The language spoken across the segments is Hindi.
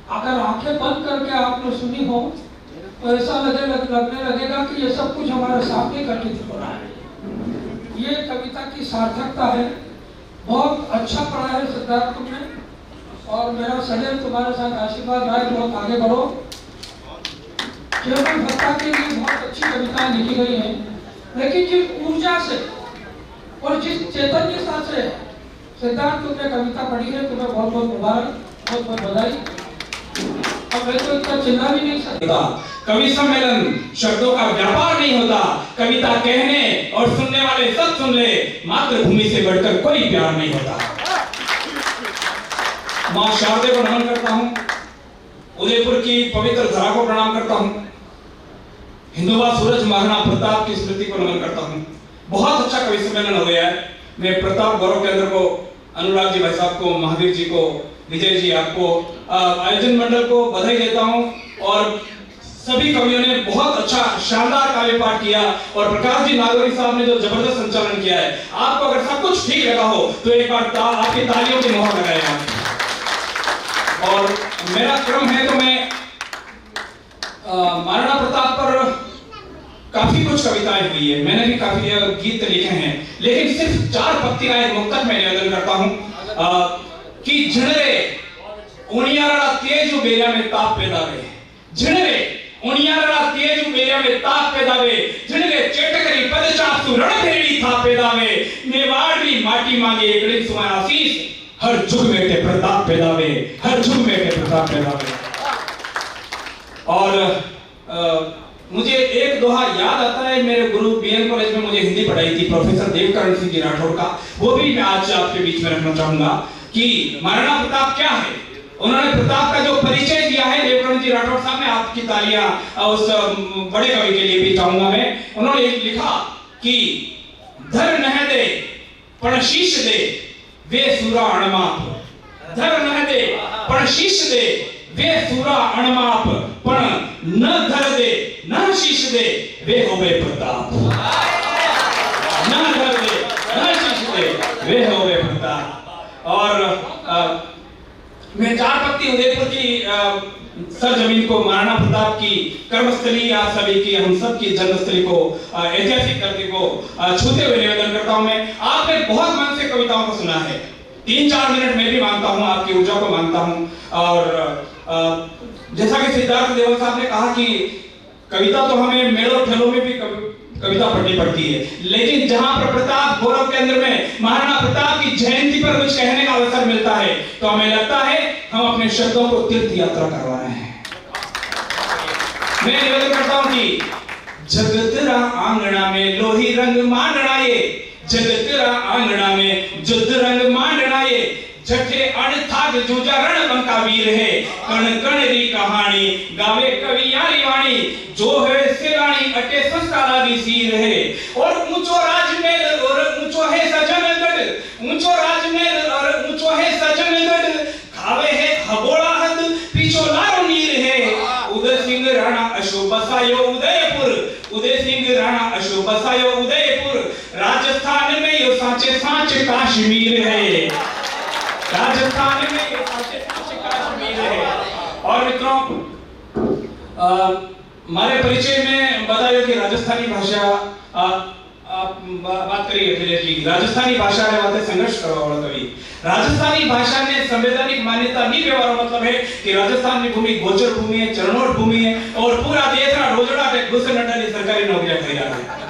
अगर आंखें बंद करके आपने सुनी हो तो ऐसा लगने लगेगा कि ये सब कुछ हमारे सामने घटित हो रहा है। ये कविता की सार्थकता है। बहुत अच्छा पढ़ा है सिद्धार्थ तुमने, और मेरा सदैव तुम्हारे साथ आशीर्वाद रहा, बहुत आगे बढ़ो। केवल भक्ता के लिए बहुत अच्छी कविताएं लिखी गई हैं, लेकिन जिस ऊर्जा से और जिस चैतन्यता से सिद्धार्थ तुमने कविता पढ़ी है, तुम्हें बहुत बहुत मुबारक, बहुत बहुत बधाई। अब मैं तो इतना चिल्ला भी नहीं सकता। कवि सम्मेलन शब्दों का व्यापार नहीं होता। कविता कहने और सुनने वाले सब सुन ले। मातृभूमि से बढ़कर कोई प्यार नहीं होता। मां शारदे को नमन करता हूं, उदयपुर की पवित्र धरा को प्रणाम करता हूं, हिंदुवा सूरज महाराणा प्रताप की स्मृति को नमन करता हूं। बहुत अच्छा कवि सम्मेलन हो गया है। मैं प्रताप गौरव केंद्र को, अनुराग जी भाई साहब को, महावीर जी को, विजय जी आपको, आयोजन मंडल को बधाई देता हूं। और सभी कवियों ने बहुत अच्छा शानदार काव्य पाठ किया, और प्रकाश जी नागौरी साहब ने जो जबरदस्त संचालन किया है। आपको अगर सब कुछ ठीक लगा हो तो एक बार आपकी तालियों की मोहर लगाएगा। और मेरा क्रम है तो मैं महाराणा प्रताप पर काफी कुछ कविताएं हुई है, मैंने भी काफी गीत लिखे हैं, लेकिन सिर्फ 4 पंक्तियां एक मुक्तक में निवेदन करता हूं कि झिणरे उनियारा तेज बेरिया में ताप पैदा वे, झिणरे उनियारा तेज बेरिया में ताप पैदा वे, झिणरे चेटकरी पदचासु रण भेड़ी था पैदा वे, मेवाड़ी माटी मांगे एकड़े सुमाय आशीष, हर जुग में के प्रताप पैदा वे, हर जुग में के प्रताप पैदा वे। और मुझे एक दोहा याद आता है, मेरे गुरु बीएन कॉलेज में मुझे हिंदी पढ़ाई थी प्रोफेसर देवकरण सिंह जी राठौड़ का, वो भी मैं आज आपके बीच में रखना चाहूंगा कि महाराणा प्रताप क्या है। उन्होंने प्रताप का जो परिचय दिया है, देवकरण जी राठौड़ साहब ने, आपकी तालियां उस बड़े कवि के लिए भी चाहूंगा मैं। उन्होंने लिखा कि धर नह दे पण शीश दे वे सूरा अणमाप, धर नह दे पण शीश दे वे सूरा अणमाप, पण न धर दे न शीश दे वे होवे प्रताप, न धर दे न शीश दे वे होवे प्रताप। और मैं 4 पंक्ति उदयपुर की सरजमीन को, महाराणा प्रताप की कर्मस्थली, आप सभी की, हम सब की जन्मस्थली को, ऐतिहासिक धरती को छूते हुए निवेदन करता हूं। मैं आपने बहुत मन से कविताओं को सुना है, 3-4 मिनट मैं भी मांगता हूं, आपकी ऊर्जा को मांगता हूं। और जैसा कि सिद्धार्थ देवल साहब ने कहा कि कविता तो हमें मेलों ठेलों में भी कविता पढ़नी पड़ती है, लेकिन जहां पर प्रताप गौरव केंद्र में महाराणा प्रताप की जयंती पर कुछ कहने का अवसर मिलता है तो हमें लगता है हम अपने शब्दों को तीर्थ यात्रा करवा रहे हैं। मैं निवेदन करता हूं कि जगतरा आंगना में लोही रंग मांडना ये, जगतरा आंगना में जुद्ध रंग मांडना ये, जठे अणथाग जूजा रण बंका वीर है, कण कण री कहानी गावे कवि यारी वाणी, जो है सिरानी अटे संस्कार आदि सीर है। और ऊंचो राजमहल और ऊंचो है सजनगढ़, ऊंचो राजमहल और ऊंचो है सजनगढ़, खावे है खबोड़ा हद पीछो लारो नीर है, उदय सिंह राणा अशोक बसायो उदयपुर, उदय सिंह राणा अशोक बसायो उदयपुर, राजस्थान में यो सांचे सांचे कश्मीर है, राजस्थान में ये कश्मीर है। और मित्रों, हमारे परिचय में बताया कि राजस्थानी भाषा, आप बात करिए फिर की राजस्थानी भाषा रे वाते संघर्ष करवा वाला कवि। राजस्थानी भाषा ने संवैधानिक मान्यता नहीं व्यवहार मतलब है कि राजस्थान की भूमि गोचर भूमि है, चरणोट भूमि है, और पूरा देश ना रोजड़ा पे घुस नडली सरकारी नौकरियां खरीदा है।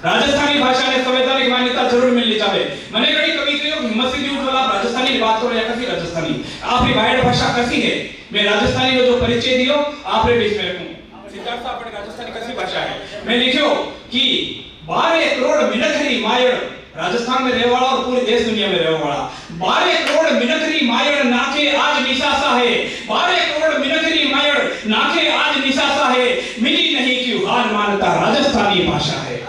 राजस्थानी भाषा ने संवैधानिक मान्यता जरूर मिलनी चाहिए। मैंने कभी कभी कहियो हिम्मत से उठ वाला राजस्थानी बात करो या कसी राजस्थानी आपकी वाइड भाषा कसी है। मैं राजस्थानी को जो परिचय दियो आपरे बीच में रखूं। सिद्धार्थ साहब पर राजस्थानी कसी भाषा है। मैं लिखियो कि 12 करोड़ मिनखरी मायड़ राजस्थान में रहने वाला और पूरे देश दुनिया में रहने वाला, 12 करोड़ मिनखरी मायड़ नाके आज निसासा है, 12 करोड़ मिनखरी मायड़ नाके आज निसासा है, मिली नहीं क्यों हार मानता राजस्थानी भाषा है।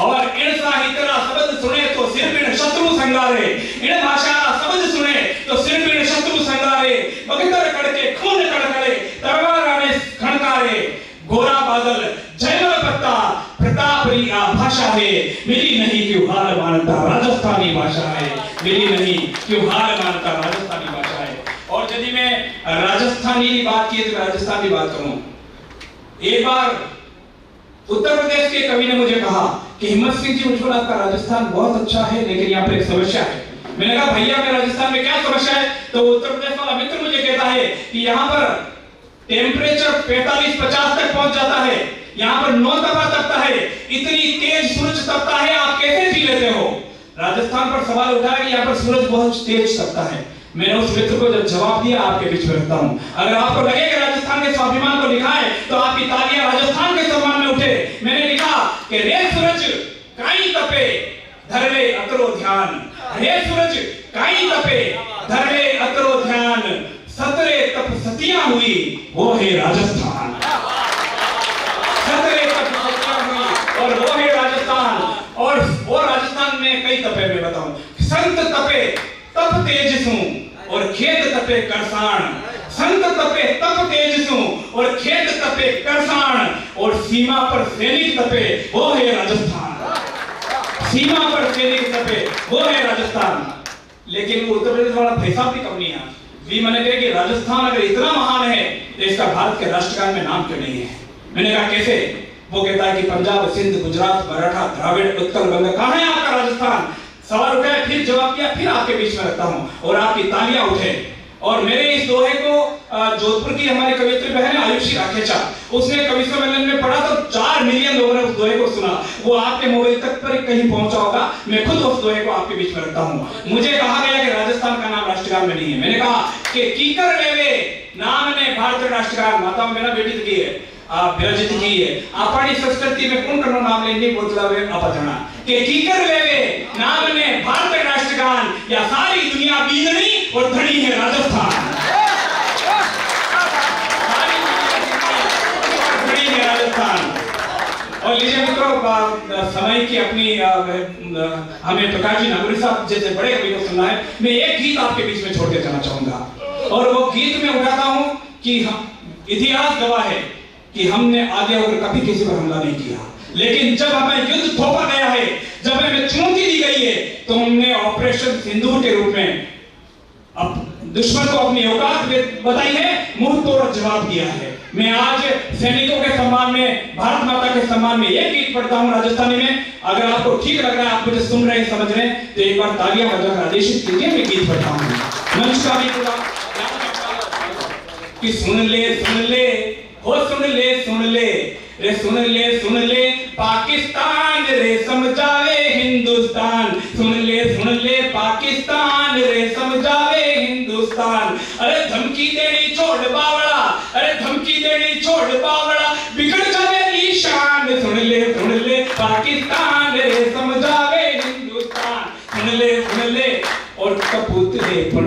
और इन साहित्य शब्द सुने तो सिर बिन शत्रु संगारे, इन भाषा शब्द सुने तो सिर बिन शत्रु संगारे, बगतर कड़के खून कड़कड़े तलवार ने खड़कारे, गोरा बादल जयमल पत्ता प्रताप री भाषा है, मिली नहीं क्यों हार मानता राजस्थानी भाषा है, मिली नहीं क्यों हार मानता राजस्थानी भाषा है। और यदि में राजस्थानी की बात की तो राजस्थान की बात करूं। एक बार उत्तर प्रदेश के कवि ने मुझे कहा कि हिम्मत सिंह जी उज्जवल आपका राजस्थान बहुत अच्छा है, लेकिन यहाँ पर एक समस्या है। मैंने कहा भैया मेरे राजस्थान में क्या समस्या है? तो उत्तर प्रदेश वाला मित्र मुझे कहता है कि यहाँ पर टेम्परेचर 45-50 तक पहुंच जाता है, यहाँ पर 9 तपा तपता है, इतनी तेज सूरज तपता है, आप कैसे जी लेते हो? राजस्थान पर सवाल उठा है कि यहाँ पर सूरज बहुत तेज तपता है। मैंने उस मित्र को जब जवाब दिया आपके बीच में रखता हूं, अगर आपको लगे कि राजस्थान के स्वाभिमान को लिखा है तो आपकी तालियां राजस्थान के सम्मान में उठे। मैंने लिखा कि रे सूरज काई तपे धरवे अतरो ध्यान, रे सूरज काई तपे धरवे अतरो ध्यान, सतरे तप सतियां हुई वो है राजस्थान, सतरे तप सतियां हुई और वो है राजस्थान। और वो राजस्थान में कई तपे मैं बताऊं, संत तपे तप तेजसु और खेत तपे करसाण, संत तपे तप तेजसु और खेत तपे करसाण, और सीमा पर सैनिक तपे वो है राजस्थान, सीमा पर सैनिक तपे वो है राजस्थान। लेकिन वो उत्तर प्रदेश वाला पैसा भी कम नहीं है। वी मैंने कहा कि राजस्थान अगर इतना महान है तो इसका भारत के राष्ट्रगान में नाम क्यों नहीं है? मैंने कहा कैसे? वो कहता है कि पंजाब, सिंध, गुजरात, मराठा, द्राविड़, उत्कल, बंग, कहां है आपका राजस्थान? सवाल उठाया, फिर जवाब दिया, फिर आपके बीच में रखता हूं और आपकी तालियां उठे। और मेरे इस दोहे को जोधपुर की हमारी कवियत्री बहन आयुषी राखेचा, उसने कवि सम्मेलन में पढ़ा तो 4 मिलियन लोगों ने उस दोहे को सुना। वो आपके मोबाइल तक पर कहीं पहुंचा होगा। मैं खुद उस दोहे को आपके बीच में रखता हूं। मुझे कहा गया कि राजस्थान का नाम राष्ट्रगान में नहीं है। मैंने कहा कि कीकर लेवे नाम ने भारतीय राष्ट्रगान, माता मेरा बेटी की है, विरजित की है। आपणी संस्कृति में कौन करनो नाम लेने बोलता है आप जाना कि कीकर लेवे नाम ने भारतीय राष्ट्रगान, या सारी दुनिया बींदनी और धनी है राजस्थान, सारी दुनिया धनी है राजस्थान। और लीजिए मित्रों, समय की अपनी हमें प्रकाश जी नागौरी साहब जैसे बड़े कवि को सुनना है। मैं एक गीत आपके बीच में छोड़ के जाना चाहूंगा और वो गीत में उठाता हूं कि इतिहास गवाह है कि हमने आगे होकर कभी किसी पर हमला नहीं किया, लेकिन जब हमें युद्ध थोपा गया है, जब हमें चुनौती दी गई है, तो हमने ऑपरेशन सिंदूर के रूप में अब दुश्मन को अपनी औकात बताई है, मुंह तोड़ जवाब दिया है। मैं आज सैनिकों के सम्मान में, भारत माता के सम्मान में एक गीत पढ़ता हूं राजस्थानी में। अगर आपको ठीक लग रहा है, आप मुझे सुन रहे हैं, समझ रहे हैं, तो एक बार तालियां बजाकर आदेशित कीजिए। मैं गीत पढ़ता हूं, मंच का भी पूरा कि सुन ले हो सुन ले रे, सुन ले पाकिस्तान रे समझावे हिंदुस्तान, सुन ले पाकिस्तान रे समझावे हिंदुस्तान। अरे धमकी देनी छोड़ बावड़ा, अरे धमकी देनी छोड़ बावड़ा, बिगड़ जावे निशान, सुन ले पाकिस्तान रे समझावे हिंदुस्तान, सुन ले। और कपूत है पण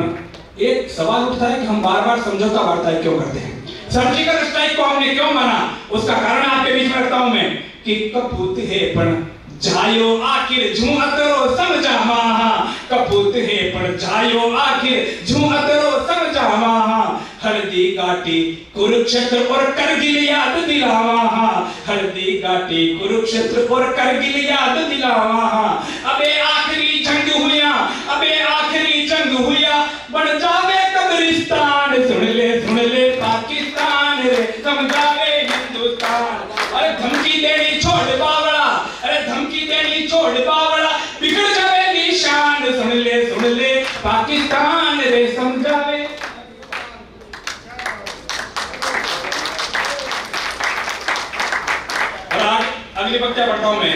एक सवाल उठता है कि हम बार-बार समझौता वार्ता क्यों करते हैं? सर्जिकल स्ट्राइक को हमने क्यों माना? उसका कारण आपके बीच में रखता हूं मैं कि कपूत है पण जायो आखिर झू अतरो समझा माहा, कपूत है पण जायो आखिर झू अतरो समझा माहा, हल्दी घाटी कुरुक्षेत्र और करगिल याद दिलावा, हल्दी घाटी कुरुक्षेत्र और करगिल याद दिलावा। अबे आखिरी जंग हुआ, अबे आखिरी जंग हुआ, बन जावे कब्रिस्तान, सुन ले पाकिस्तान रे समझावे हिंदुस्तान। अरे धमकी देनी छोड़ बावड़ा, अरे धमकी देनी छोड़ बावड़ा, बिगड़ जावे निशान, सुन ले पाकिस्तान रे समझावे। अगली पंक्तियां पढ़ता हूं मैं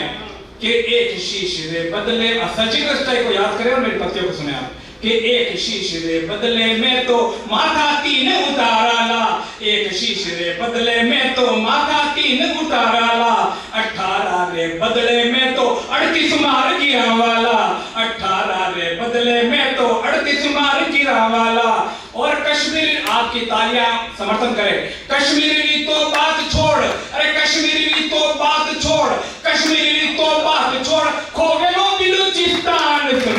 कि एक शीश रे बदले, सर्जिकल स्ट्राइक को याद करें और मेरी पंक्तियों को सुने आप कि एक शीश रे बदले में तो माथा 3 उताराला, एक शीश रे बदले में तो माथा 3 उताराला, 18 रे बदले में तो 38 मार गिरावाला, 18 रे बदले में तो 38 मार गिरावाला। और कश्मीर, आपकी तालियां समर्थन करें, कश्मीरी तो बात छोड़, अरे कश्मीरी तो बात छोड़, कश्मीरी तो बात छोड़, खो गयो बलूचिस्तान, सुन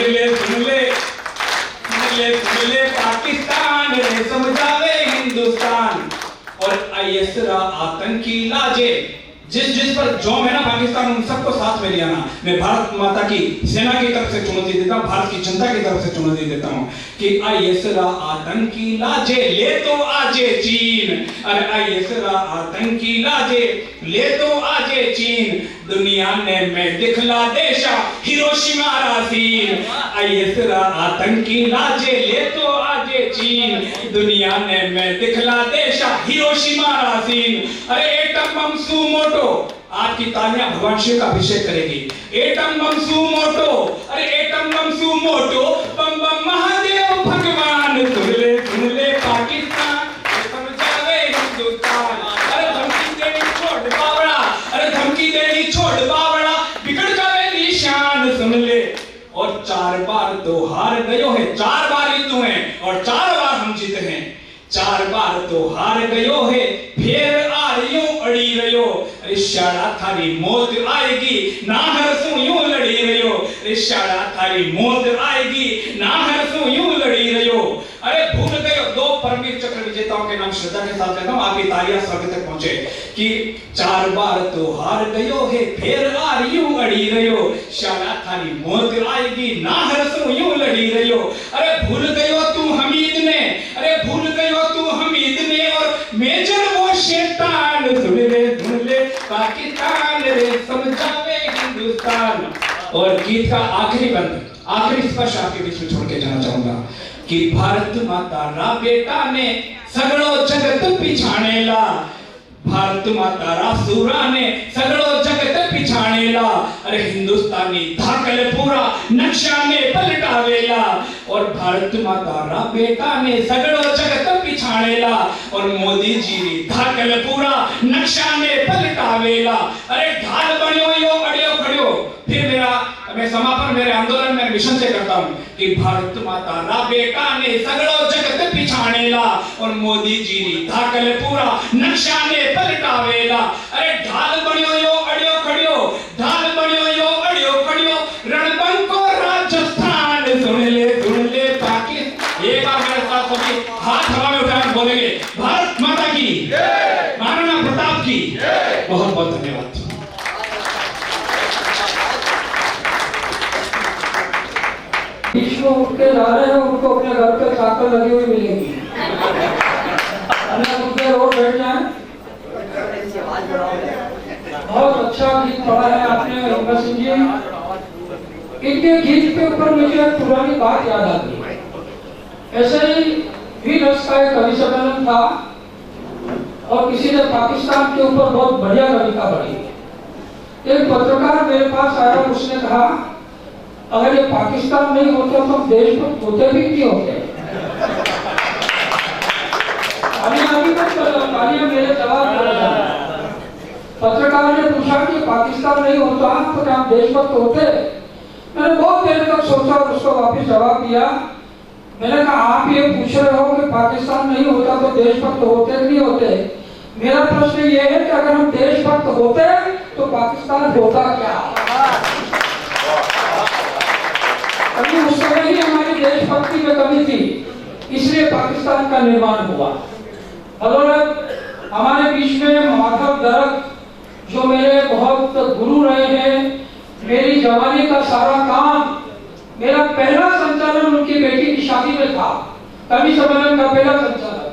ले पाकिस्तान रे समझावे हिंदुस्तान। और आईएसरा आतंकी लाजे जिस पर जोम है ना पाकिस्तान, उन सबको साथ में लिया ना। मैं भारत माता की सेना की तरफ से चुनौती देता हूँ, भारत की जनता की तरफ से चुनौती देता हूँ कि आईएसरा आतंकी लाजे ले तो आजे चीन, अरे आईएसरा आतंकी लाजे ले तो आजे चीन, दुनिया ने मैं दिखला देशा हिरोशिमा रासीन। आईएसरा आतंकी लाजे ले तो आजे चीन, दुनिया ने मैं दिखला देशा हिरोशिमा रासीन। अरे एटम बम सुमोटो, आपकी तालियां भगवान शिव का अभिषेक करेगी। एटम बम सुमोटो, अरे एटम बम सुमोटो, बम बम महादेव भगवान, सुन ले पाकिस्तान, समझावे हिंदुस्तान। अरे धमकी देनी छोड़ बावड़ा, अरे धमकी देनी छोड़ बावड़ा, बिगड़ जावे निशान, सुन ले। और 4 बार तो हार गयो है, 4 बार युद्ध हुए और 4 बार हम जीते हैं। 4 बार तो हार गयो है, फिर आ रही अड़ी रहो, अरे शाला थारी मौत आएगी, ना हरसू यूं लड़ी रहो, अरे शाला थारी मौत आएगी, ना हरसू यूं लड़ी रहो। अरे भूल गए, 2 परमवीर चक्र विजेताओं के नाम श्रद्धा के साथ लेता हूं, आपकी तालियां स्वर्ग तक पहुंचे कि 4 बार तो हार गयो है, फिर आ रही अड़ी रहो, शाला थारी मौत आएगी, ना हरसू यूं लड़ी रहो। अरे भूल गयो तू हमीद ने, अरे भूल गयो तू हमीद ने, और मेजर वो शैतान, सुन ले पाकिस्तान रे, समझावे हिंदुस्तान। और गीत का आखिरी बंद, आखिरी स्पर्श आपके बीच में छोड़ के जाना चाहूंगा कि भारत माता रा बेटा ने सगळो जगत पिछाणेला, भारत माता रा सूरा ने सगळो जगत पिछाणेला, अरे हिंदुस्तानी धाकल पूरा नक्शा ने पलटावेला। और भारत माता रा बेटा ने सगळो जगत पिछाणेला, और मोदी जी धाकल पूरा नक्शा ने पलटावेला। अरे ढाल बण्यो यो अड़ियो खड़ियो। फिर मैं समापन मेरे आंदोलन में मिशन से करता हूं कि भारत माता रा बेटा ने सगळो जगत पिछाणेला, और मोदी जी धाकल पूरा नक्शा ने पलटावेला। अरे ढाल बण्यो यो अड़ियो खड़ियो, ढाल बण्यो यो अड़ियो खड़ियो, रणबंको राजस्थान, सुन ले पाकिस्तान। एक बार मेरे साथ सभी हाथ हवा में उठाकर बोलेंगे, भारत माता की जय, महाराणा प्रताप की जय। बहुत बहुत धन्यवाद। बीच में उठ के जा रहे हैं, उनको अपने घर पे चाकर लगी हुई मिलेगी, रोड बैठ जाए। बहुत अच्छा गीत पढ़ा है आपने हिम्मत सिंह जी। इनके गीत के ऊपर मुझे एक पुरानी बात याद आती है। ऐसे ही भी रस का एक कवि सम्मेलन था और किसी ने पाकिस्तान के ऊपर बहुत बढ़िया कविता पढ़ी। एक पत्रकार मेरे पास आया, उसने कहा अगर ये पाकिस्तान नहीं होता तो देशभक्त होते भी नहीं होते। मेरे जवाब पत्रकार ने पूछा कि पाकिस्तान नहीं होता तो क्या हम देशभक्त होते? मैंने बहुत देर तक सोचा और उसको वापस जवाब दिया। मैंने कहा आप ये पूछ रहे हो कि पाकिस्तान नहीं होता तो देशभक्त होते नहीं होते। मेरा प्रश्न ये है कि अगर हम देशभक्त होते तो पाकिस्तान होता क्या? अभी उस समय ही हमारी देशभक्ति में कमी थी, इसलिए पाकिस्तान का निर्माण हुआ। हमारे बीच में माधव दरक जो मेरे बहुत गुरु रहे हैं, मेरी जवानी का सारा काम, मेरा पहला संचालन उनकी बेटी की शादी में था, कवि सम्मेलन का पहला संचालन,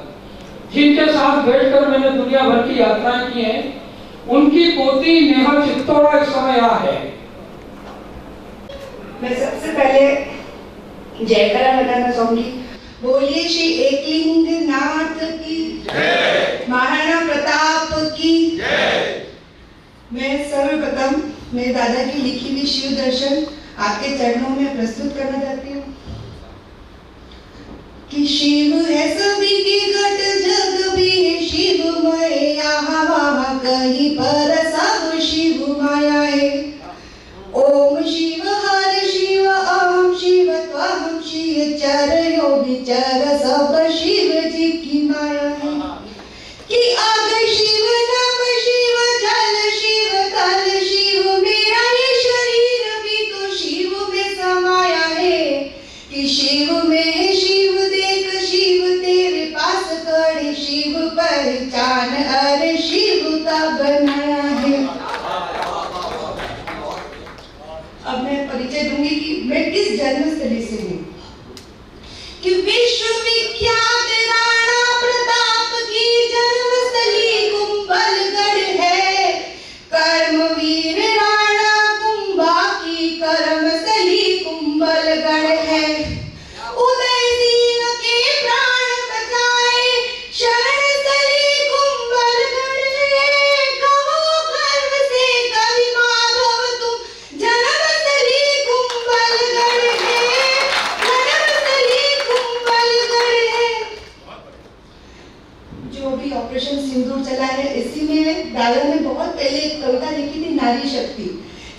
जिनके साथ बैठकर मैंने दुनिया भर की यात्राएं की हैं। उनकी पोती नेहा चित्तौड़ा इस समय यहाँ है। मैं सबसे पहले जयकारा लगाना चाहूंगी। बोलिए श्री एकलिंग नाथ की जय, महाराणा प्रताप की जय। मैं सर्वप्रथम मेरे दादा की लिखी हुई शिव दर्शन आपके चरणों में प्रस्तुत करना चाहती हूँ कि शिव है सभी की घट, जग भी है शिवमय, यहाँ वहाँ कहीं पर सब शिव माया है। ओम शिव हर शिव अहम शिव त्वहम शिव चर विचर सब शिव जी की माया है। कि अगर शिव नाम शिव जल शिव तल शिव, मेरा ये शरीर भी तो शिव में समाया है। कि शिव में है शिव देख शिव तेरे पास खड़े, शिव पहचान अरे शिव का बनाया है। जो भी ऑपरेशन सिंदूर चला है, इसी में दादा ने बहुत पहले एक कविता लिखी थी, नारी शक्ति,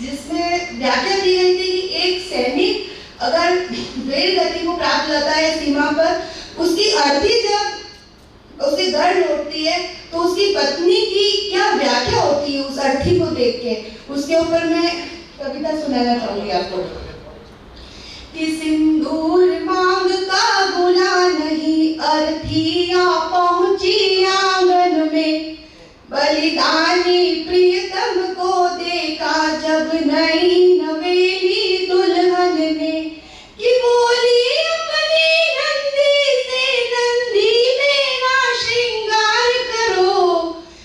जिसमें व्याख्या की गई थी कि एक सैनिक अगर वीर गति को प्राप्त होता है सीमा पर, उसकी अर्थी जब उसके घर लौटती है तो उसकी पत्नी की क्या व्याख्या होती है उस अर्थी को देख के, उसके ऊपर मैं कविता सुनाना चाहूंगी आपको। कि सिंदूर मांग का गुला नहीं, अर्थिया पहुंची आंगन में, बलिदानी प्रियतम को देखा जब नई नवेली दुल्हन ने, कि बोली अपनी नंदी से, नंदी मेरा श्रृंगार करो,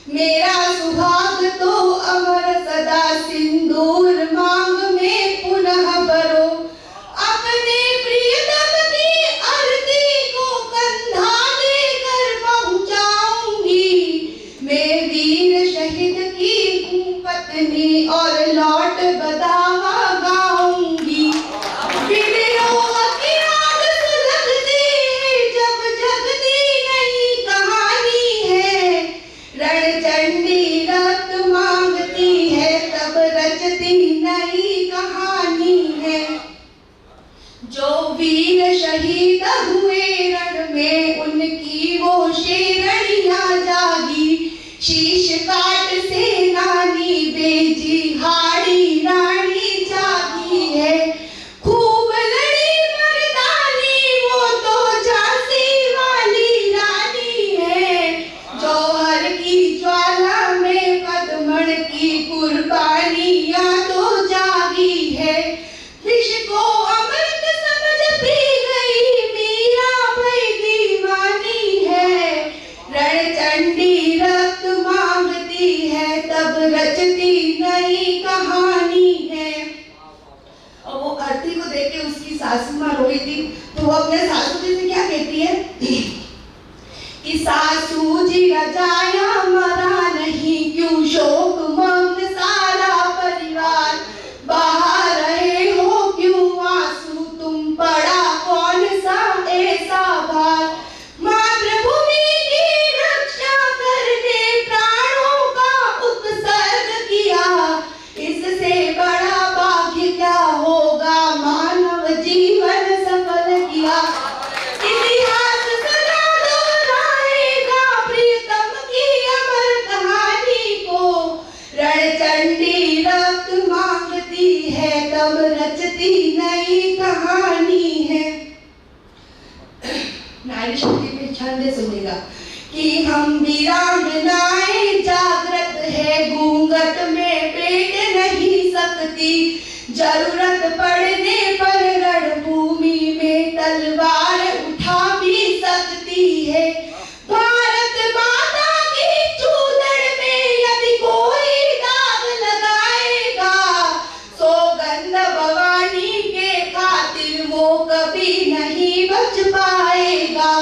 मेरा सुहाग तो अमर सदा सिंदूर मांग में पुनः भरो, अपने प्रियतम की अर्थी को कंधा देकर पहुंचाऊंगी, मैं वीर शहीद की हूँ पत्नी और लौट बधावा गाऊंगी। विद्रोह की आग सुलगती है जब जगती नई कहानी है, रणचंडी रक्त मांगती है तब रचती नई कहानी है। जो वीर शहीद हुए रण में, उनकी वो शेरनियां जागी, शीश काट सेनानी बेजी, हाड़ी रानी जागी है, खूब लड़ी मर्दानी वो तो झांसी वाली रानी है, जौहर की ज्वाला में पद्मन की कुर्बानियां तो जागी है, विष को अमृत समझ पी गई मीरा भाई दीवानी है, रणचंडी रक्त मांगती है तब रचती नई कहानी है। और वो अर्थी को देख के उसकी सासू माँ रोई थी, तो वो अपने सासू जी से क्या कहती है कि सासू जी रजाया मरा नहीं, क्यों शोक मग्न सारा परिवार, बाहर रहे हो क्यों आंसू तुम, पड़ा कौन सा ऐसा भार, मातृभूमि की रक्षा करने प्राणों का उत्सर्ग किया, इससे बड़ा भाग्य क्या होगा, मानव जीवन सफल किया, इतिहास सदा दोहराएगा प्रीतम की अमर कहानी को, रणचंडी रक्त मांगती है तब रचती नई कहानी है। नारी शक्ति पे छंद सुनेगा कि हम वीरांगनाएं जागृत है, घूंघट में बैठ नहीं सकती, जरूरत पड़ने पर रणभूमि में तलवार उठा भी सकती है, भारत माता की चूड़न में यदि कोई दाग लगाएगा, सौगंध भवानी के खातिर वो कभी नहीं बच पाएगा।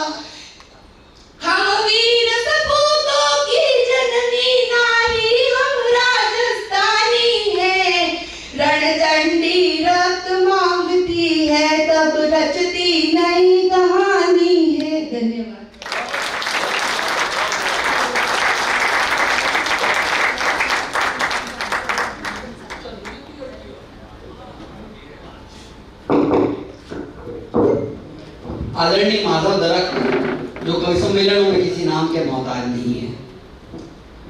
हम वीर सपूतों की जननी नारी, हम राजस्थानी हैं, रणचंडी रक्त मांगती है तब रचती नई कहानी है। धन्यवाद। आदरणीय माधव दरक जो कवि सम्मेलनों में किसी नाम के मोहताज नहीं है,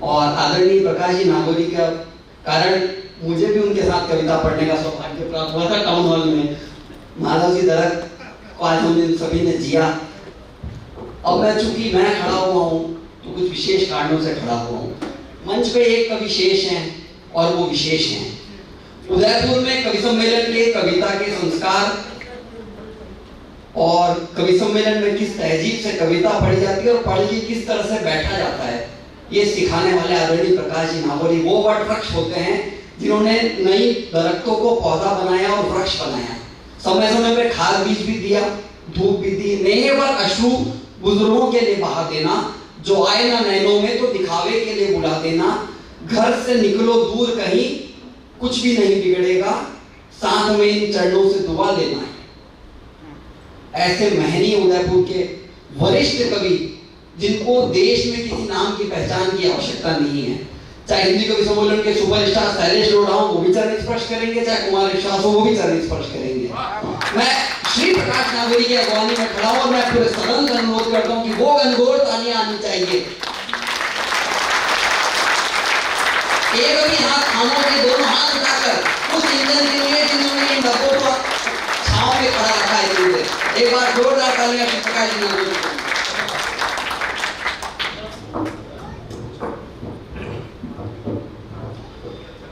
और आदरणीय प्रकाश जी नागौरी का कारण मुझे भी उनके साथ कविता पढ़ने का सौभाग्य प्राप्त हुआ था टाउन हॉल में। माधव जी दरक को आज हम सभी ने जिया। अब मैं चूंकि मैं खड़ा हुआ हूँ तो कुछ विशेष कारणों से खड़ा हुआ हूँ। मंच पे एक कवि शेष हैं और वो विशेष हैं। उदयपुर में कवि सम्मेलन के कविता के संस्कार और कवि सम्मेलन में किस तहजीब से कविता पढ़ी जाती है और पढ़ के किस तरह से बैठा जाता है, ये सिखाने वाले आदरणीय प्रकाश जी नागौरी वो वट वृक्ष होते हैं जिन्होंने नई दरख्तों को पौधा बनाया और वृक्ष बनाया। समय समय पे खाद बीज भी दिया, धूप भी दी। नए पर अश्रु बुजुर्गों के लिए बहा देना, जो आए ना नैनों में तो दिखावे के लिए बुला देना। घर से निकलो दूर कहीं, कुछ भी नहीं बिगड़ेगा, साथ में इन चरणों से दुआ लेना है। ऐसे महनी उदयपुर के वरिष्ठ कवि जिनको देश में किसी नाम की पहचान की आवश्यकता नहीं है। चाहे हिंदी कवि सम्मेलन के सुपरस्टार शैलेश लोढ़ा हो, वो भी चरण स्पर्श करेंगे, चाहे कुमार विश्वास हो, वो भी चरण स्पर्श करेंगे। मैं श्री प्रकाश नागोरी की अगवानी में खड़ा हूं और मैं पूरे सदन से अनुरोध करता हूं कि वो गनगौर तालियां आनी चाहिए। एक भी हाथ थामों के दोनों हाथ उठाकर उस इंजन के लिए जिन्होंने इन डब्बों को छांव में खड़ा रखा है, एक बार जोरदार तालियां श्री प्रकाश नागोरी को।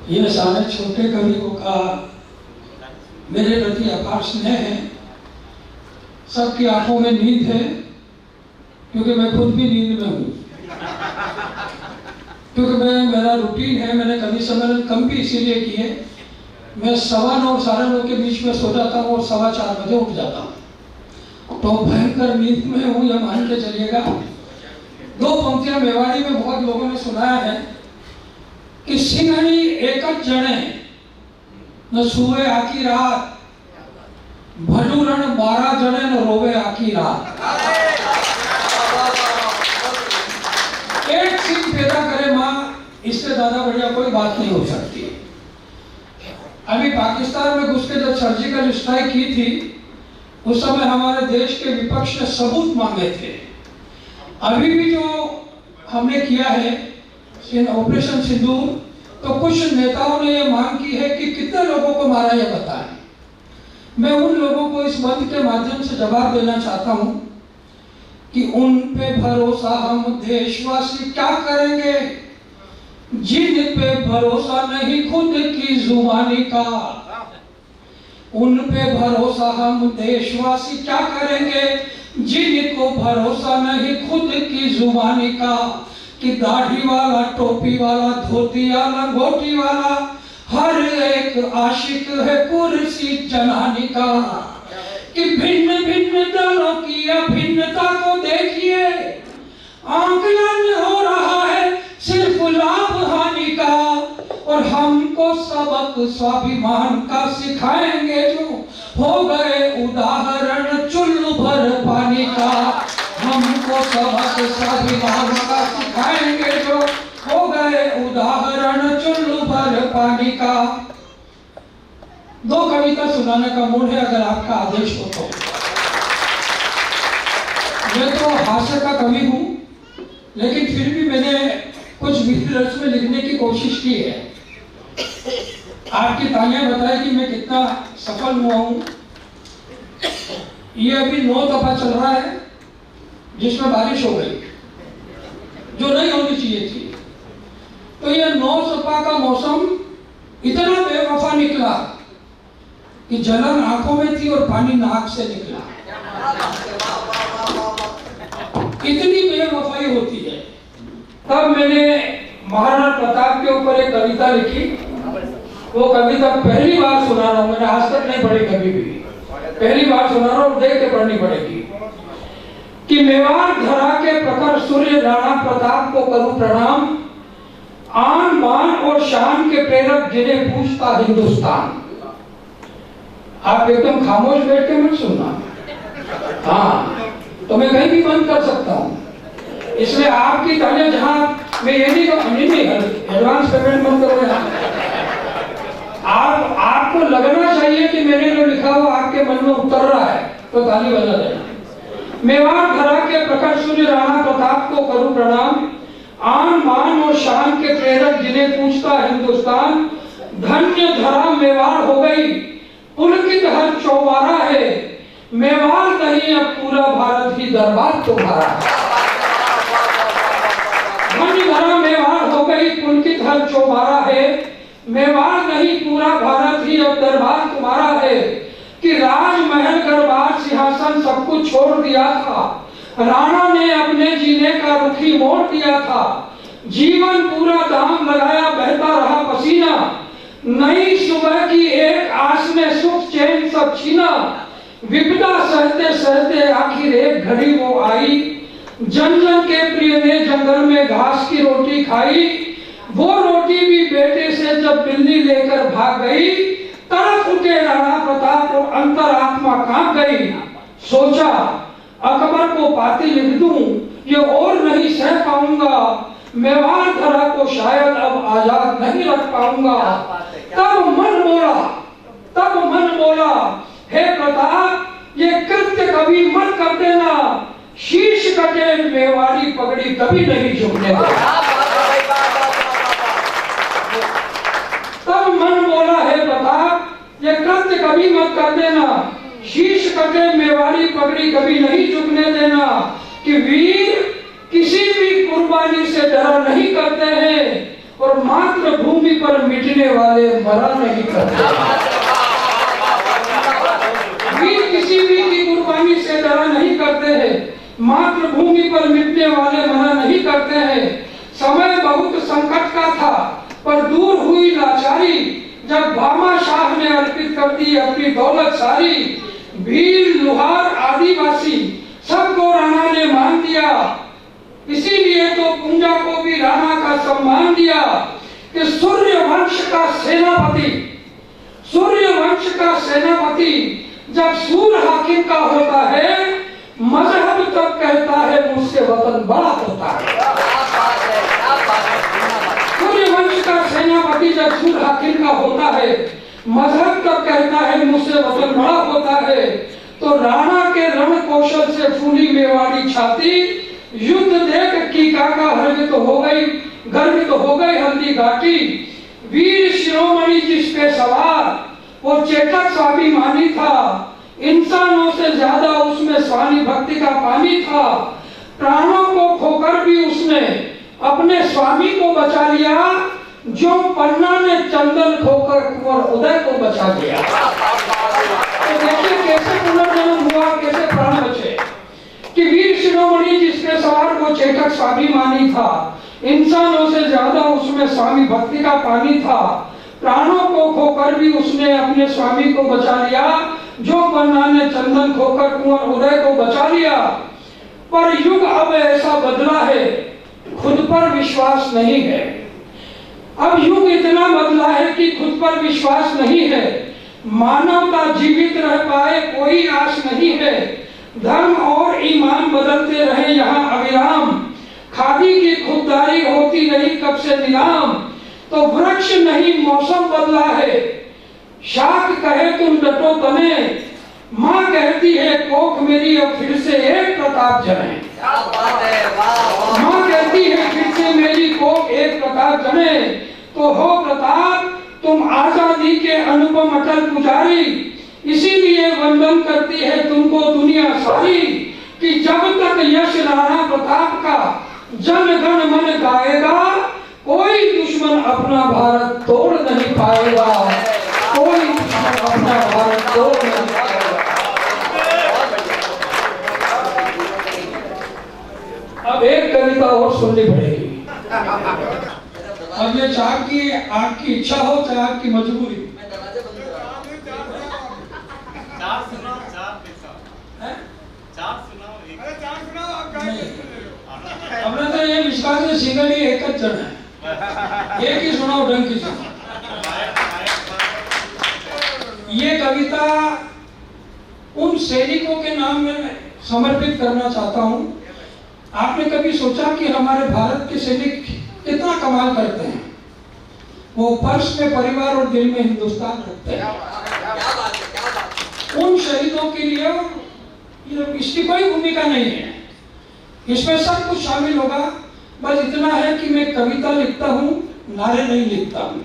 ये सारे छोटे कवियों का मेरे प्रति अपार स्नेह है। सबकी आंखों में नींद है, क्योंकि मैं खुद भी नींद में हूँ। क्योंकि मेरा रूटीन है, मैंने कवि सम्मेलन कम भी इसीलिए किए। मैं 9:15 9:30 के बीच में सो जाता हूँ और 4:15 बजे उठ जाता हूँ। तो भयंकर नींद में हूँ, यह मान के चलिएगा। 2 पंक्तियां मेवाड़ी में बहुत लोगों ने सुनाया है कि सिंहणी एकच जणे न सुवे आकी रात, भडूरण 12 जणे न रोवे आकी रात। एक सिंह पैदा करे माँ, इससे ज्यादा बढ़िया कोई बात नहीं हो सकती। अभी पाकिस्तान में घुस के जब सर्जिकल स्ट्राइक की थी, उस समय हमारे देश के विपक्ष ने सबूत मांगे थे। अभी भी जो हमने किया है ऑपरेशन सिंदूर, तो कुछ नेताओं ने यह मांग की है कि कितने लोगों को मारा, यह बताएं। मैं उन लोगों को इस बंद के माध्यम से जवाब देना चाहता हूं कि उन पे भरोसा हम देशवासी क्या करेंगे, जिन पे भरोसा नहीं खुद की जुबानी का। उन पे भरोसा हम देशवासी क्या करेंगे, जिनको भरोसा नहीं खुद की जुबानी का। कि दाढ़ी वाला, टोपी वाला, धोती वाला, लंगोटी वाला, हर एक आशिक है कुर्सी जलाने का। कि भिन्न भिन्न दलों की अभिन्नता को देखिए, आंकलन हो रहा है सिर्फ लाभ हानि का। और हमको सबक स्वाभिमान का सिखाएंगे जो हो गए उदाहरण चुल्लू भर पानी का। हमको सबक स्वाभिमान का सिखाएंगे जो हो गए उदाहरण चुल्लू भर पानी का। 2 कविता सुनाने का मूड है, अगर आपका आदेश हो तो। मैं तो हास्य का कवि हूँ, लेकिन फिर भी मैंने कुछ विधि में लिखने की कोशिश की है। आपकी तालियां बताएं कि मैं कितना सफल हुआ हूँ। ये अभी 9 दफा चल रहा है, जिसमें बारिश हो गई जो नहीं होनी चाहिए थी। तो ये 9 दफा का मौसम इतना बेवफा निकला कि जलन आंखों में थी और पानी नाक से निकला। इतनी बेवफाई होती है। तब मैंने महाराणा प्रताप के ऊपर एक कविता लिखी। वो कविता पहली बार सुना रहा हूं, मैंने आज तक नहीं पढ़ी कभी भी, पहली बार सुना रहा हूं, देख के पढ़नी पड़ेगी। कि मेवाड़ धरा के प्रखर सूर्य राणा प्रताप को करूं प्रणाम, आन बान और शान के प्रेरक जिन्हें पूछता हिंदुस्तान। आप एकदम खामोश बैठ के मत सुनना, हाँ, तो मैं कहीं भी बंद कर सकता हूँ। इसलिए आपकी तालियां जहां, मैं ये नहीं एडवांस पेमेंट मत करो यहाँ। आपको लगना चाहिए कि मैंने जो लिखा वो आपके मन में उतर रहा है, तो ताली बजा देना। मेवाड़ धरा के प्रखर सूर्य राणा प्रताप को करूं प्रणाम, आन बान और शान के प्रेरक जिन्हें पूछता हिंदुस्तान। धन्य धरा मेवाड़ हो गई, पुलकित हर चौबारा है, मेवाड़ नहीं अब पूरा भारत ही दरबार तुम्हारा है। धन्य धरा मेवाड़ हो गई, पुलकित हर चौबारा है, मेवाड़ नहीं पूरा भारत ही अब दरबार तुम्हारा है। कि राजमहल दरबार सिंहासन सब कुछ छोड़ दिया था, राणा ने अपने जीने का रुख ही मोड़ दिया था। जीवन पूरा दाम लगाया, बहता रहा पसीना, नई सुबह की एक आस में सुख चैन सब छीना। विपदा सहते सहते आखिर एक घड़ी वो आई, जन जन के प्रिय ने जंगल में घास की रोटी खाई। वो रोटी भी बेटे से जब बिल्ली लेकर भाग गई, तड़प उठे राणा प्रताप और अंतरात्मा कांप गई। सोचा अकबर को पाती लिख दूं, ये और नहीं सह पाऊंगा, मेवाड़ धरा को शायद अब आजाद नहीं रख पाऊंगा। तब मन बोला, हे प्रताप ये कृत्य कभी मत कर देना, शीश कटे मेवाड़ी पगड़ी कभी नहीं झुकने देना। तब मन बोला, हे प्रताप ये कृत्य कभी मत कर देना, शीश कटे मेवाड़ी पगड़ी कभी नहीं झुकने देना। कि वीर किसी भी कुर्बानी से डरा नहीं करते हैं और मातृभूमि पर मिटने वाले मरा नहीं करते। वीर किसी भी की कुर्बानी से डरा नहीं करते हैं, मातृभूमि पर मिटने वाले मरा नहीं करते हैं। समय बहुत संकट का था पर दूर हुई लाचारी, जब भामा शाह ने अर्पित कर दी अपनी दौलत सारी। भील लुहार आदिवासी सबको राणा ने मान दिया, इसीलिए तो पूंजा को भी राणा का सम्मान दिया। कि सूर्य वंश का सेनापति जब सूर हाकिम का होता है, मजहब तक कहता है मुझसे वतन बड़ा होता है। सूर्य वंश का सेनापति जब सूर हाकिम का होता है, मजहब तक कहता है मुझसे वतन बड़ा होता है। तो राणा के रण कौशल से फूली मेवाड़ी छाती, युद्ध देख की काका गर्वित हो गई हल्दी घाटी। वीर शिरोमणि जिस पे सवार वो चेतक स्वाभिमानी था, इंसानों से ज्यादा उसमें स्वामी भक्ति का पानी था। प्राणों को खोकर भी उसने अपने स्वामी को बचा लिया, जो पन्ना ने चंदन खोकर कुंवर उदय को बचा लिया। तो देखिए कैसे पुनर्जन्म हुआ, कैसे प्राण बचे। कि वीर शिरोमणि जिसके सवार वो चेतक स्वाभिमानी था, इंसानों से ज्यादा उसमें स्वामी भक्ति का पानी था। प्राणों को खोकर भी उसने अपने स्वामी को बचा लिया, जो पन्ना ने चंदन खोकर कुंवर उदय को बचा लिया। पर युग अब ऐसा बदला है, खुद पर विश्वास नहीं है। अब युग इतना बदला है कि खुद पर विश्वास नहीं है। मानवता जीवित रह पाए कोई आस नहीं है। धर्म और ईमान बदलते रहे यहाँ अविराम, खादी की खुददारी होती रही कब से नीलाम। तो वृक्ष नहीं मौसम बदला है, शाख कहे तुम डटो तने, माँ कहती है कोख मेरी अब फिर से एक प्रताप जने। माँ कहती है फिर से मेरी कोख एक प्रताप जने। तो हो प्रताप तुम आजादी के अनुपम अटल पुजारी, इसीलिए वंदन करती है तुमको दुनिया सारी। कि जब तक यश राणा प्रताप का जन गण मन गाएगा, कोई दुश्मन अपना भारत तोड़ नहीं पाएगा, कोई दुश्मन अपना भारत तोड़ नहीं पाएगा। अब एक कविता और सुननी पड़ेगी। अब ये चाहे आपकी इच्छा हो चाहे आपकी मजबूरी। हमने तो ये विश्वास में सिंगल ही एक जन है, एक ही सुनाओ ढंग की सुनाओ। ये कविता उन सैनिकों के नाम में समर्पित करना चाहता हूँ। आपने कभी सोचा कि हमारे भारत के सैनिक कितना कमाल करते हैं? वो पर्स में परिवार और दिल में हिंदुस्तान रखते हैं। उन शहीदों के लिए इसकी कोई भूमिका नहीं है, इसमें सब कुछ शामिल होगा। बस इतना है कि मैं कविता लिखता हूँ, नारे नहीं लिखता हूँ।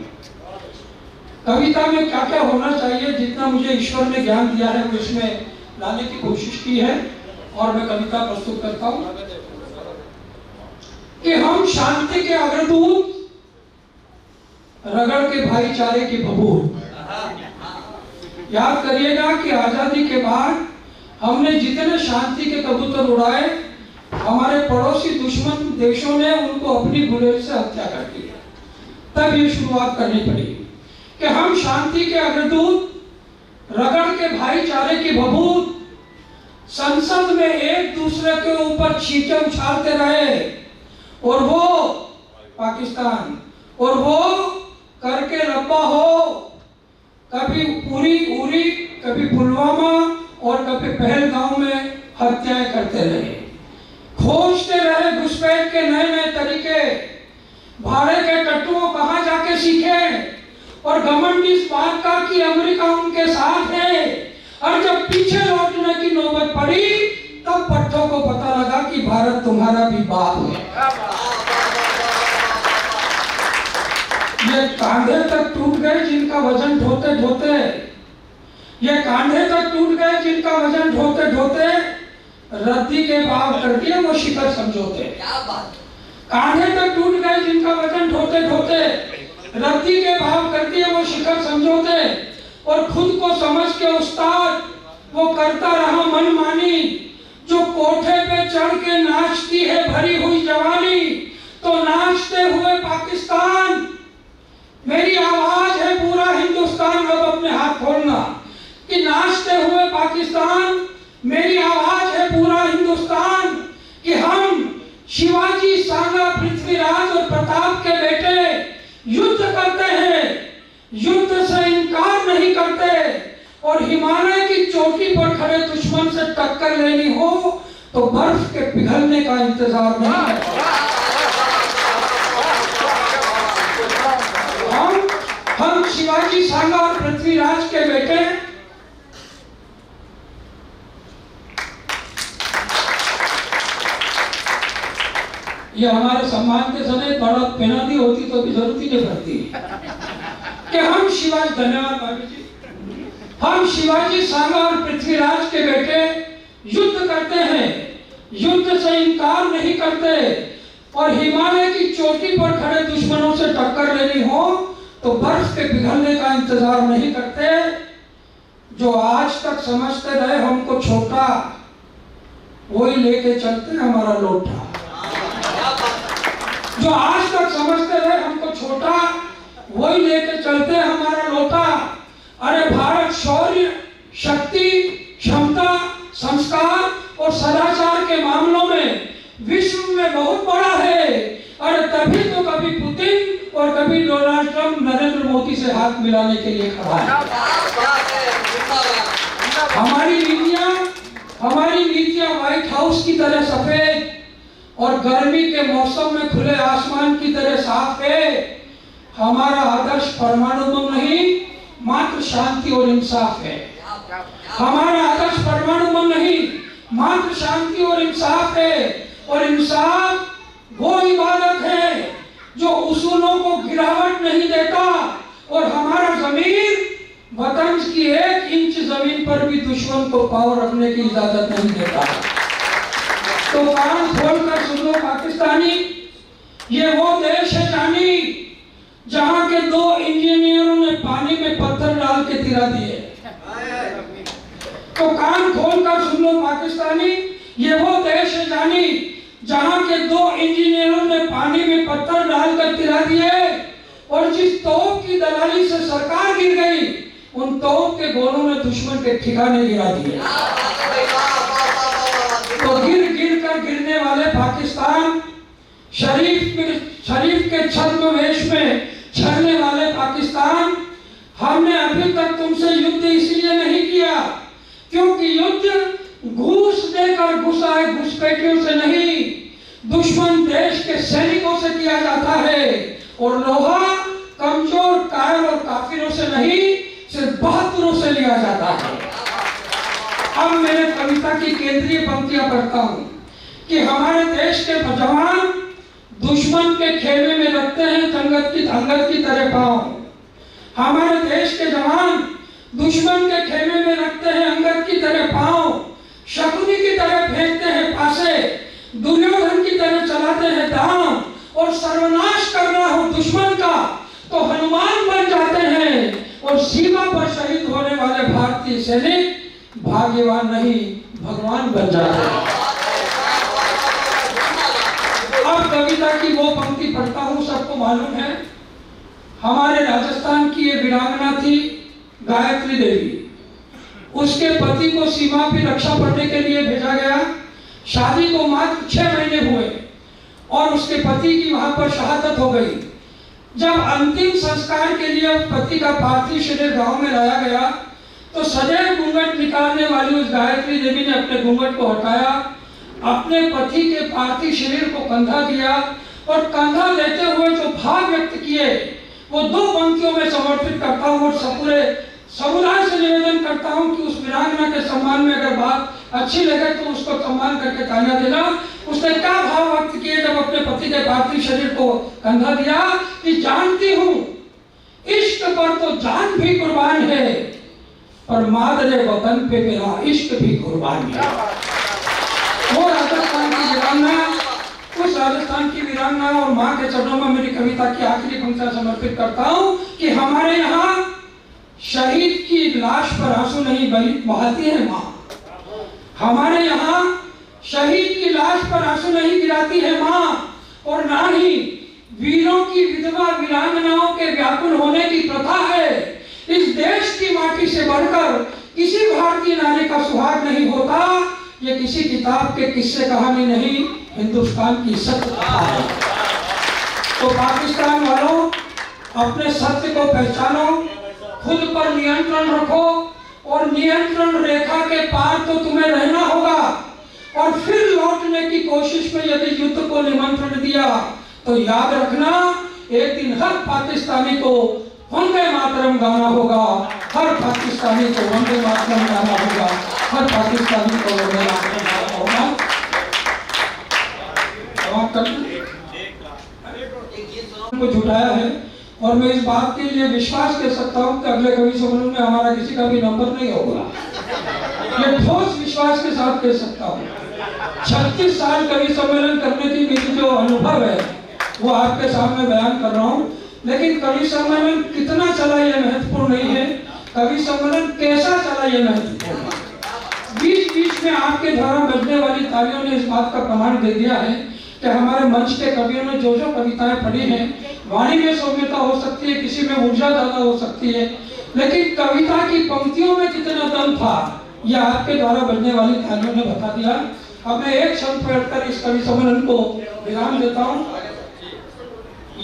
कविता में क्या क्या होना चाहिए, जितना मुझे ईश्वर ने ज्ञान दिया है वो इसमें लाने की कोशिश की है और मैं कविता प्रस्तुत करता हूँ। कि हम शांति के अग्रदूत, रगड़ के भाईचारे की बबूल। याद करिएगा कि आजादी के बाद हमने जितने शांति के कबूतर उड़ाए, हमारे पड़ोसी दुश्मन देशों ने उनको अपनी बुलेट से हत्या कर दी। तब ये शुरुआत करनी पड़ी कि हम शांति के अग्रदूत, रगड़ के भाईचारे की बबूत। संसद में एक दूसरे के ऊपर छींटे उछालते रहे, और वो पाकिस्तान, और वो करके रब्बा हो, कभी उरी, कभी पुलवामा और कभी पहलगांव में हत्याएं करते रहे। खोजते रहे घुसपैठ के नए नए तरीके, भाड़े के टट्टुओं कहाँ जाके सीखे, और घमंड इस बात का कि अमेरिका उनके साथ है। और जब पीछे लौटने की नौबत पड़ी तब पट्टों को पता लगा कि भारत तुम्हारा भी बाप है। ये कांधे तक टूट गए जिनका वजन ढोते ढोते, ये कांधे तक टूट गए जिनका वजन ढोते ढोते रद्दी के भाव कर दिए वो शिखर समझौते। कांधे तक टूट गए जिनका वजन ढोते ढोते रद्दी के भाव कर दिए वो शिखर समझौते। और खुद को समझ के उस्ताद वो करता रहा मनमानी, जो कोठे पे चढ़ के नाचती है भरी हुई जवानी। तो नाचते हुए पाकिस्तान, मेरी आवाज है पूरा हिंदुस्तान, अब अपने हाथ खोलना कि नाचते हुए पाकिस्तान, मेरी आवाज है पूरा हिंदुस्तान कि हम शिवाजी, सांगा, पृथ्वीराज और प्रताप के बेटे युद्ध करते हैं, युद्ध से इनकार नहीं करते। और हिमालय की चोटी पर खड़े दुश्मन से टक्कर लेनी हो तो बर्फ के पिघलने का इंतजार नहीं करते। हम शिवाजी, सांगा और पृथ्वीराज के बेटे ये हमारे सम्मान के समय बड़ा पेनाल्टी होती तो भी जरूरत ही नहीं पड़ती कि हम शिवाजी, धन्यवाद भाभी जी, हम शिवाजी, सांगा और पृथ्वीराज के बेटे युद्ध करते हैं, युद्ध से इनकार नहीं करते। और हिमालय की चोटी पर खड़े दुश्मनों से टक्कर लेनी हो तो बर्फ के पिघलने का इंतजार नहीं करते। जो आज तक समझते रहे हमको छोटा, वही लेके चलते हमारा लोटा। जो आज तक समझते रहे हमको छोटा, वही लेके चलते हमारा लोटा। अरे भारत शौर्य, शक्ति, क्षमता, संस्कार और सदाचार के मामलों में विश्व में बहुत बड़ा है। अरे तभी तो कभी पुतिन और कभी डोनाल्ड ट्रंप नरेंद्र मोदी से हाथ मिलाने के लिए खड़ा है। हमारी नीतियां व्हाइट हाउस की तरह सफेद और गर्मी के मौसम में खुले आसमान की तरह साफ है। हमारा आदर्श परमाणु बम नहीं, मात्र शांति और इंसाफ है। हमारा आदर्श परमाणु बम नहीं, मात्र शांति और इंसाफ है। और इंसाफ वो इबादत है जो उसूलों को गिरावट नहीं देता। और हमारा ज़मीर वतन की 1 इंच जमीन पर भी दुश्मन को पाँव रखने की इजाजत नहीं देता। तो कान खोलकर सुन लो पाकिस्तानी, ये वो देश है जानी जहां के 2 इंजीनियरों ने पानी में पत्थर डाल के तिरा दिए। तो कान खोलकर सुन लो पाकिस्तानी, ये वो देश है जानी जहां के 2 इंजीनियरों ने पानी में पत्थर डालकर तिरा दिए। और जिस तोप की दलाली से सरकार गिर गई, उन तोप के गोलों ने दुश्मन के ठिकाने गिरा दिए। तो गिरने वाले पाकिस्तान, शरीफ के छद्मवेश में छलने वाले पाकिस्तान, हमने अभी तक तुमसे युद्ध इसलिए नहीं किया क्योंकि युद्ध घूस देकर घुसाए घुसपैठियों से नहीं, दुश्मन देश के सैनिकों से किया जाता है। और लोहा कमजोर कायर और काफिरों से नहीं, सिर्फ बहादुरों से लिया जाता है। अब मेरे कविता की केंद्रीय पंक्तियां पढ़ता हूं कि हमारे देश के जवान दुश्मन के खेमे में रखते हैं अंगद की तरह पांव। हमारे देश के जवान दुश्मन के खेमे में रखते हैं अंगद की तरह पांव। शकुनी की तरह फेंकते हैं पासे, दुर्योधन की तरह चलाते हैं दाम। और सर्वनाश करना हो दुश्मन का तो हनुमान बन जाते हैं। और सीमा पर शहीद होने वाले भारतीय सैनिक भाग्यवान नहीं, भगवान बन जाते हैं। अब कविता की वो पंक्ति पढ़ता हूँ, सबको मालूम है। हमारे राजस्थान की ये वीरांगना थी गायत्री देवी। उसके पति को सीमा पर रक्षा पढ़ने के लिए भेजा गया। शादी को मात्र 6 महीने हुए और उसके पति की वहां पर शहादत हो गई। जब अंतिम संस्कार के लिए पति का पार्थिव शरीर गांव में लाया गया तो सदैव घूंघट निकालने वाली उस गायत्री देवी ने अपने घूंघट को हटाया, अपने पति के पार्थिव शरीर को कंधा दिया और कंधा देते हुए जो भाव व्यक्त किए वो 2 पंक्तियों में समर्पित करता हूँ और पूरे समुदाय से निवेदन करता हूँ कि उस वीरांगना के सम्मान में अगर बात अच्छी लगे तो उसको सम्मान करके तालियां देना। उसने क्या भाव व्यक्त किए जब अपने पति के पार्थिव शरीर को कंधा दिया कि जानती हूँ इश्क पर तो जान भी कुर्बान है, पर मादरे वतन पे मेरा इश्क भी कुर्बान है। वो राजस्थान की वीरांगना, उस राजस्थान की वीरांगना और माँ के चरणों में मेरी कविता की आखिरी पंक्तियां समर्पित करता हूँ कि हमारे यहाँ शहीद की लाश पर आंसू नहीं बहाती है माँ। हमारे यहाँ शहीद की लाश पर आंसू नहीं गिराती है माँ, और ना ही वीरों की विधवा वीरांगनाओं के व्याकुल होने की प्रथा है। इस देश की माटी से बढ़कर किसी भारतीय नारी का सुहाग नहीं होता। ये किसी किताब के किस्से कहानी नहीं, हिंदुस्तान की सत्य कथा है। तो पाकिस्तान वालों, अपने सत्य को पहचानो, खुद पर नियंत्रण रखो, और नियंत्रण रेखा के पार तो तुम्हें रहना होगा। और फिर लौटने की कोशिश में यदि युद्ध को निमंत्रण दिया तो याद रखना, एक दिन हर पाकिस्तानी को वंदे मातरम गाना होगा, हर पाकिस्तानी को वंदे मातरम गाना होगा, हर पाकिस्तानी को वंदे मातरम गाना होगा। को जुटाया है और मैं इस बात के लिए विश्वास कर सकता हूँ कि अगले कवि सम्मेलन में हमारा किसी का भी नंबर नहीं होगा। ये ठोस विश्वास के साथ कह सकता हूँ। 36 साल कवि सम्मेलन करने की मेरी जो अनुभव है वो आपके सामने बयान कर रहा हूँ। लेकिन कवि सम्मेलन कितना चला ये महत्वपूर्ण नहीं है, कवि सम्मेलन कैसा चला ये महत्वपूर्ण है। बीच बीच में आपके द्वारा बजने वाली तालियों ने इस बात का प्रमाण दे दिया है कि हमारे मंच के कवियों ने जो कविताएं पढ़ी हैं, वाणी में सौम्यता हो सकती है, किसी में ऊर्जा ज्यादा हो सकती है, लेकिन कविता की पंक्तियों में कितना दम था यह आपके द्वारा बजने वाली तालियों ने बता दिया। अब मैं एक क्षण बैठकर इस कवि सम्मेलन को विराम देता हूँ।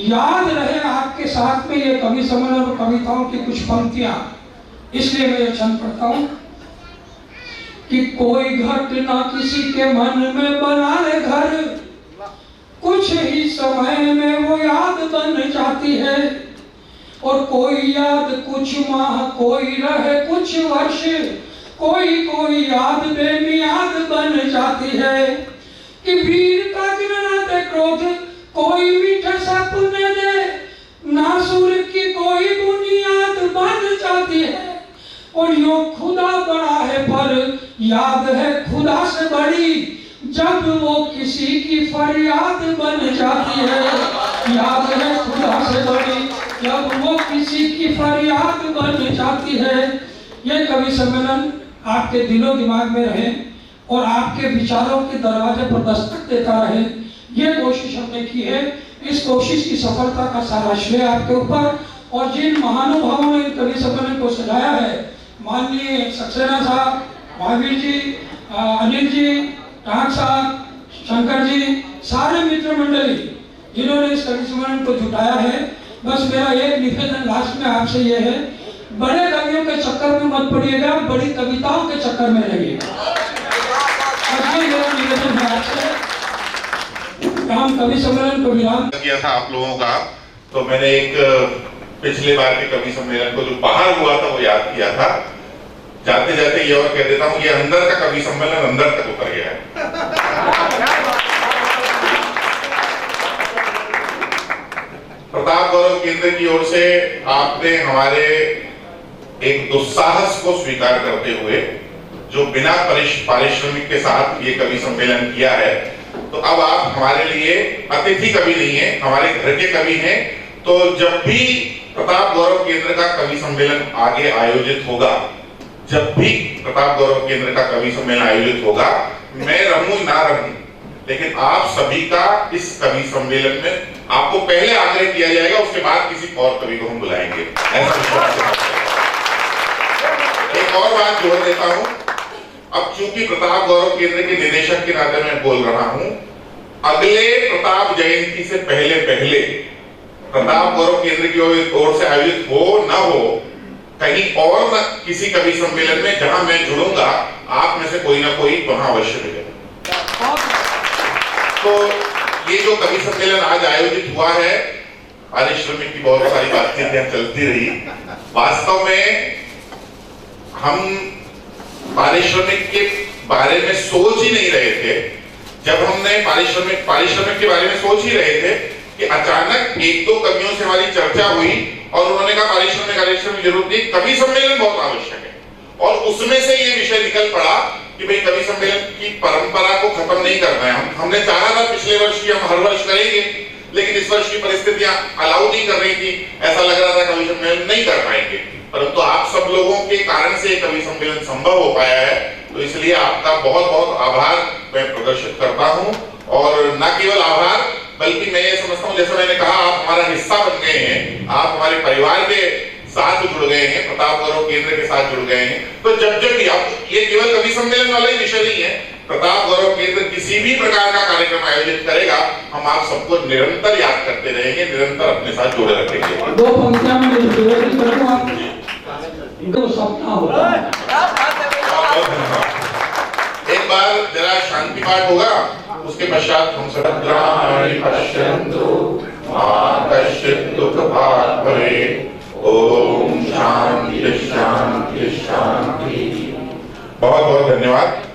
याद रहे आपके साथ में ये कवि सम्मेलन और कविताओं की कुछ पंक्तियां, इसलिए मैं ये क्षण पढ़ता हूँ कि कोई घटना किसी के मन में बना ले घर, कुछ ही समय में वो याद बन जाती है, और कोई याद कुछ माह, कोई रहे कुछ वर्ष, कोई कोई याद बेमियाद बन जाती है। कि वीर का गिरना दे क्रोध, कोई मीठा सपने दे, नासुर की कोई बुनियाद बन जाती है। और यो खुदा बड़ा है पर याद है खुदा से बड़ी, जब वो किसी की फरियाद बन जाती है। याद है खुदा से बड़ी, जब वो किसी की फरियाद बन जाती है। ये कवि सम्मेलन आपके दिलो दिमाग में रहे और आपके विचारों के दरवाजे पर दस्तक देता रहे, ये कोशिश हमने की है। इस कोशिश की सफलता का सारा श्रेय आपके ऊपर, और जिन महानुभावों ने कवि सम्मेलन को सजाया है, माननीय सक्सेना साहब, महावीर जी, अनिल जी, टांग साहब, शंकर जी, सारे मित्र मंडली जिन्होंने इस कवि सम्मेलन को जुटाया है। बस मेरा एक निवेदन लास्ट में आपसे ये है, बड़े कवियों के चक्कर में मत पड़िएगा, बड़ी कविताओं के चक्कर में रहिएगा। मेरा निवेदन है आपसे। हम कवि सम्मेलन को विराम किया था आप लोगों का, तो मैंने एक पिछले बार के कवि सम्मेलन को जो बाहर हुआ था वो याद किया था। जाते जाते ये और कह देता हूँ, ये अंदर का कवि सम्मेलन अंदर तक उतर गया है। प्रताप गौरव केंद्र की ओर से आपने हमारे एक दुस्साहस को स्वीकार करते हुए जो बिना पारिश्रमिक के साथ ये कवि सम्मेलन किया है, तो अब आप हमारे लिए अतिथि कवि नहीं है, हमारे घर के कवि हैं। तो जब भी प्रताप गौरव केंद्र का कवि सम्मेलन आगे आयोजित होगा, जब भी प्रताप गौरव केंद्र का कवि सम्मेलन आयोजित होगा, मैं रहूं ना रहूं, लेकिन आप सभी का इस कवि सम्मेलन में आपको पहले आग्रह किया जाएगा, उसके बाद किसी और कवि को हम बुलाएंगे। ऐसा विश्वास। एक और बात जोड़ देता हूं, अब चूंकि प्रताप गौरव केंद्र के निदेशक के नाते मैं बोल रहा हूं, अगले प्रताप जयंती से पहले प्रताप गौरव केंद्र की ओर से आयोजित हो न हो, कहीं और न किसी कवि सम्मेलन में जहां मैं जुड़ूंगा, आप में से कोई ना कोई वहां अवश्य मिलेगा। तो ये जो कवि सम्मेलन आज आयोजित हुआ है, पारिश्रमिक की बहुत सारी बातचीत यहाँ चलती रही। वास्तव में हम पारिश्रमिक के बारे में सोच ही नहीं रहे थे। जब हमने पारिश्रमिक के बारे में सोच ही रहे थे कि अचानक एक दो कवियों से हमारी चर्चा हुई और उन्होंने कहा पारिश्रमिक जरूरत नहीं, कवि सम्मेलन बहुत आवश्यक है। और उसमें से ये विषय निकल पड़ा कि भाई कवि सम्मेलन की परंपरा को खत्म नहीं करना है। हमने चाहा था पिछले वर्ष की हम हर वर्ष करेंगे, लेकिन इस वर्ष की परिस्थितियां अलाउ नहीं कर रही थी। ऐसा लग रहा था कवि सम्मेलन नहीं कर पाएंगे, परंतु आप सब लोगों के कारण से कवि सम्मेलन संभव हो पाया है। तो इसलिए आपका बहुत बहुत आभार मैं प्रदर्शित करता हूं। और न केवल आभार, बल्कि मैं ये समझता हूं, जैसे मैंने कहा, आप हमारा हिस्सा बन गए हैं, आप हमारे परिवार के साथ जुड़ गए हैं, प्रताप गौरव केंद्र के साथ जुड़ गए हैं। तो जब भी आप, ये केवल कवि सम्मेलन वाला ही विषय नहीं है, प्रताप गौरव केंद्र किसी भी प्रकार का कार्यक्रम आयोजित करेगा, हम आप सबको निरंतर याद करते रहेंगे, निरंतर अपने साथ जोड़े रखेंगे। दो पंक्तियां में विरोधी करूं, आप इनको सपना होगा। एक बार जरा शांति पाठ होगा, उसके पश्चात हम सब भद्राणि पश्यन्तु मा कश्चित् दुःखभाग् भवेत्। ओम शांति शांति शांति। बहुत बहुत धन्यवाद।